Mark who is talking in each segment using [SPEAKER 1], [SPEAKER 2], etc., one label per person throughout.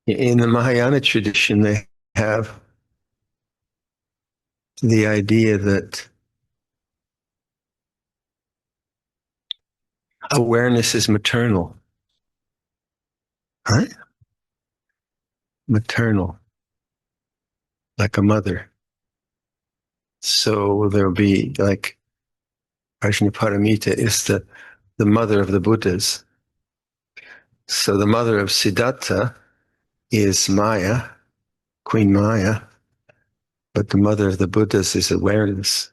[SPEAKER 1] In the Mahayana tradition, they have the idea that awareness is maternal, right? Maternal, like a mother. So there'll be like Prajnaparamita is the mother of the Buddhas. So the mother of Siddhartha is Maya, Queen Maya, but the mother of the Buddhas is awareness.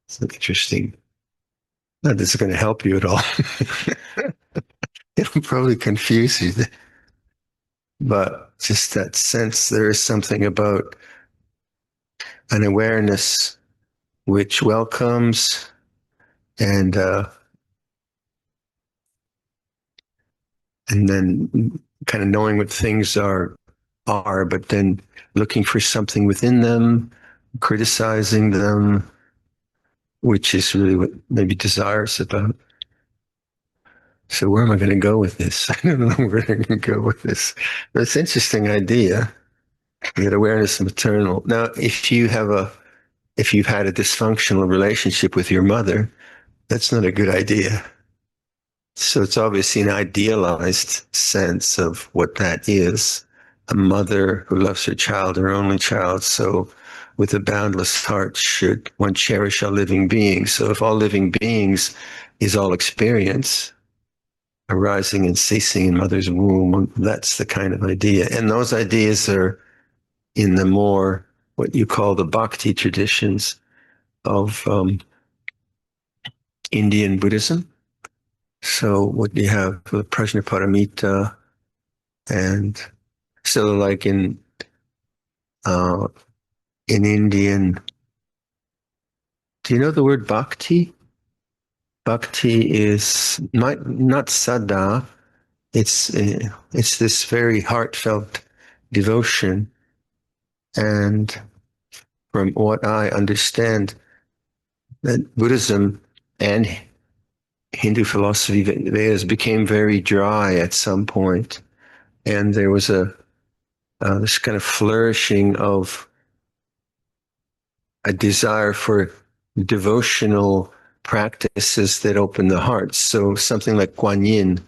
[SPEAKER 1] It's interesting. Not this is going to help you at all. It'll probably confuse you, but just that sense there is something about an awareness which welcomes and and then kind of knowing what things are, but then looking for something within them, criticizing them, which is really what maybe desire is about. So where am I going to go with this? I don't know where I'm going to go with this. But it's an interesting idea that awareness is maternal. Now, if you've had a dysfunctional relationship with your mother, that's not a good idea. So it's obviously an idealized sense of what that is. A mother who loves her child, her only child. So with a boundless heart should one cherish all living beings. So if all living beings is all experience, arising and ceasing in mother's womb, that's the kind of idea. And those ideas are in the more, what you call the bhakti traditions of Indian Buddhism. So what you have the Prajnaparamita and so like uh, in Indian, do you know the word bhakti? Bhakti is not sada. It's this very heartfelt devotion, and from what I understand, that Buddhism and Hindu philosophy, Vedas became very dry at some point, and there was a this kind of flourishing of a desire for devotional practices that open the heart. So something like Guan Yin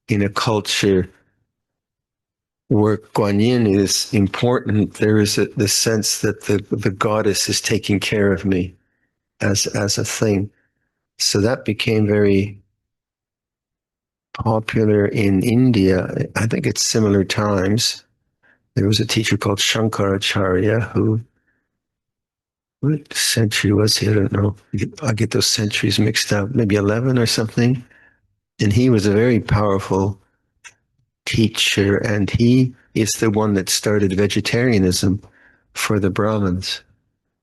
[SPEAKER 1] in a culture where Guan Yin is important, there is the sense that the goddess is taking care of me as a thing. So that became very popular in India. I think it's similar times. There was a teacher called Shankaracharya who, what century was he? I don't know. I get those centuries mixed up, maybe 11 or something. And he was a very powerful teacher, and he is the one that started vegetarianism for the Brahmins.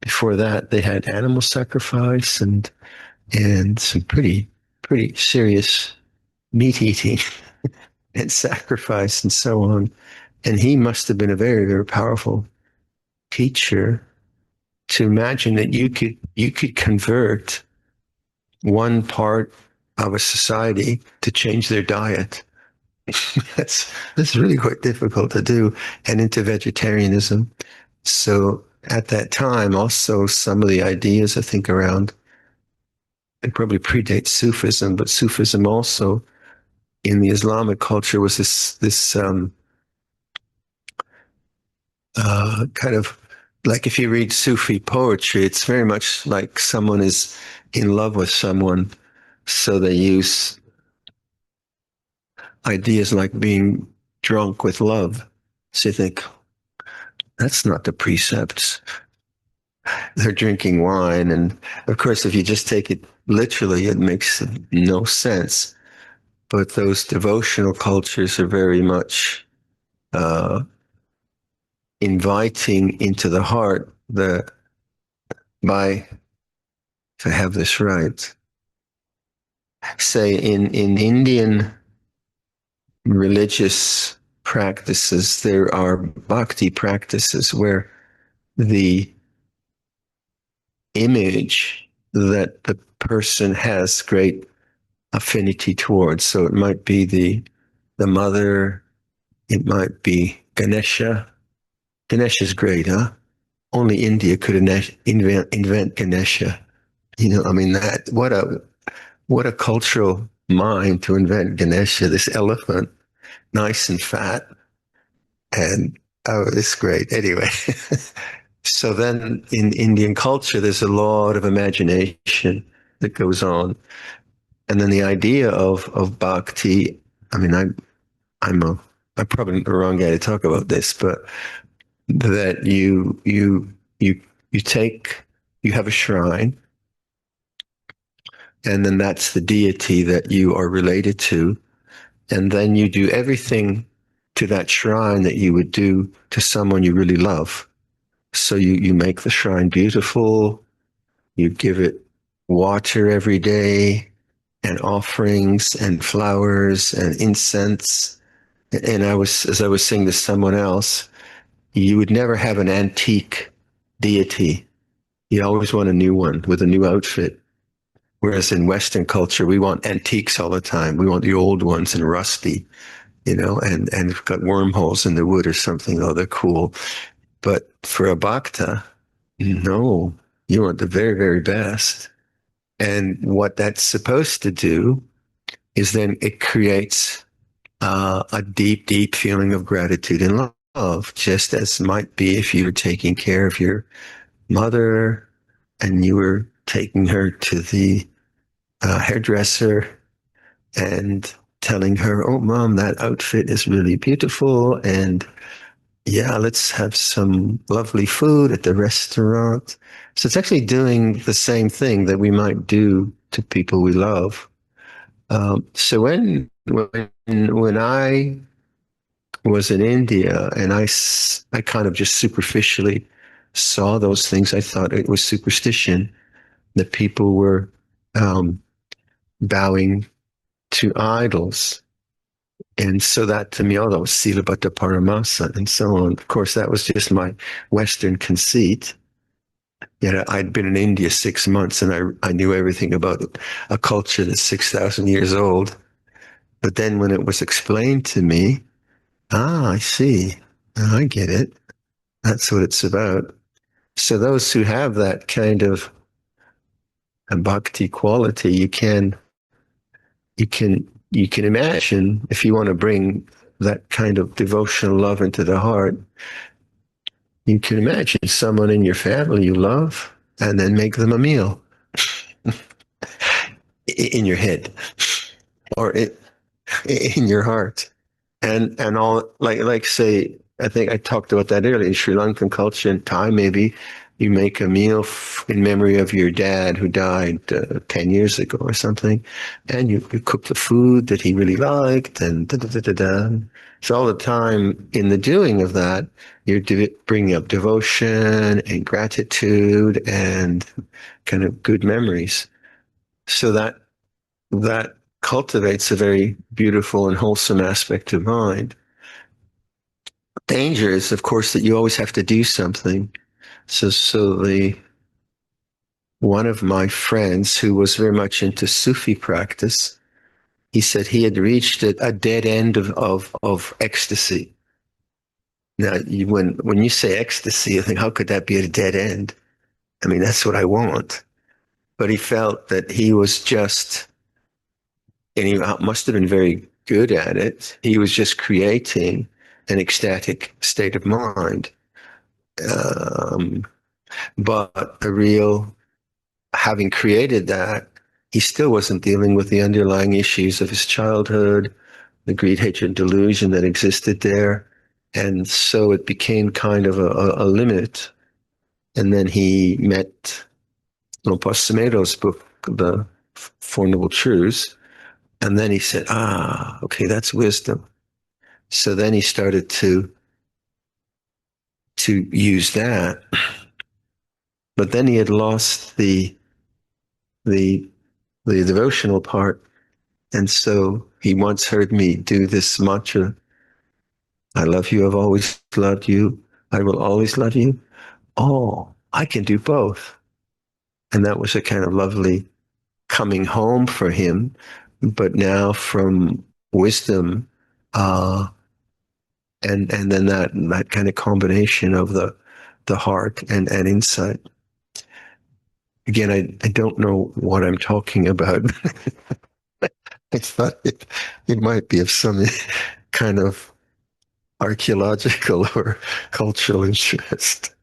[SPEAKER 1] Before that, they had animal sacrifice and some pretty serious meat eating and sacrifice and so on. And he must have been a very powerful teacher to imagine that you could convert one part of a society to change their diet. That's really quite difficult to do, and into vegetarianism. So at that time, also some of the ideas I think around it probably predates Sufism, but Sufism also in the Islamic culture was this kind of like if you read Sufi poetry, it's very much like someone is in love with someone, so they use ideas like being drunk with love. So you think that's not the precepts. They're drinking wine, and of course, if you just take it literally, it makes no sense. But those devotional cultures are very much uh, inviting into the heart the by if I have this right. Say in Indian religious practices, there are bhakti practices where the image that the person has great affinity towards. So it might be the mother, It might be Ganesha. Ganesha's great, huh? Only India could invent Ganesha. I mean that what a cultural mind to invent Ganesha, this elephant, nice and fat, and oh, it's great. Anyway, so then in Indian culture, there's a lot of imagination that goes on, and then the idea of bhakti. I mean, I'm probably the wrong guy to talk about this, but that you you take you have a shrine, and then that's the deity that you are related to, and then you do everything to that shrine that you would do to someone you really love. So you make the shrine beautiful, you give it water every day, and offerings and flowers and incense. And as I was saying to someone else, you would never have an antique deity. You always want a new one with a new outfit. Whereas in Western culture, we want antiques all the time. We want the old ones and rusty, and got wormholes in the wood or something. Oh, they're cool. But for a bhakta, no, you want the very, very best. And what that's supposed to do is then it creates a deep, deep feeling of gratitude and love, just as might be if you were taking care of your mother and you were taking her to the hairdresser and telling her, "Oh, mom, that outfit is really beautiful. And yeah, let's have some lovely food at the restaurant." So it's actually doing the same thing that we might do to people we love. So when I was in India and I kind of just superficially saw those things, I thought it was superstition that people were um, bowing to idols. And so that to me, oh, that was Silabhata Paramasa and so on. Of course, that was just my Western conceit. Yet I'd been in India 6 months and I knew everything about a culture that's 6,000 years old. But then when it was explained to me, I see. I get it. That's what it's about. So those who have that kind of a bhakti quality, you can imagine if you want to bring that kind of devotional love into the heart, you can imagine someone in your family you love and then make them a meal in your head or in your heart. And all like say, I think I talked about that earlier in Sri Lankan culture and Thai, maybe you make a meal in memory of your dad who died 10 years ago or something, and you cook the food that he really liked and da da da da da. So all the time in the doing of that, you're bringing up devotion and gratitude and kind of good memories. So that cultivates a very beautiful and wholesome aspect of mind. Danger is, of course, that you always have to do something. So the one of my friends who was very much into Sufi practice, he said he had reached a dead end of ecstasy. Now, when you say ecstasy, I think, how could that be a dead end? I mean, that's what I want. But he felt that he was just, and he must have been very good at it. He was just creating an ecstatic state of mind. Um, but a real, having created that, he still wasn't dealing with the underlying issues of his childhood, the greed, hatred, delusion that existed there. And so it became kind of a limit. And then he met Luangpor Viradhammo's book, The Four Noble Truths. And then he said, okay, that's wisdom. So then he started to use that. But then he had lost the the devotional part. And so he once heard me do this mantra: I love you, I've always loved you, I will always love you. Oh, I can do both. And that was a kind of lovely coming home for him. But now from wisdom, uh, and then that kind of combination of the heart and insight. Again, I don't know what I'm talking about. I thought it might be of some kind of archaeological or cultural interest.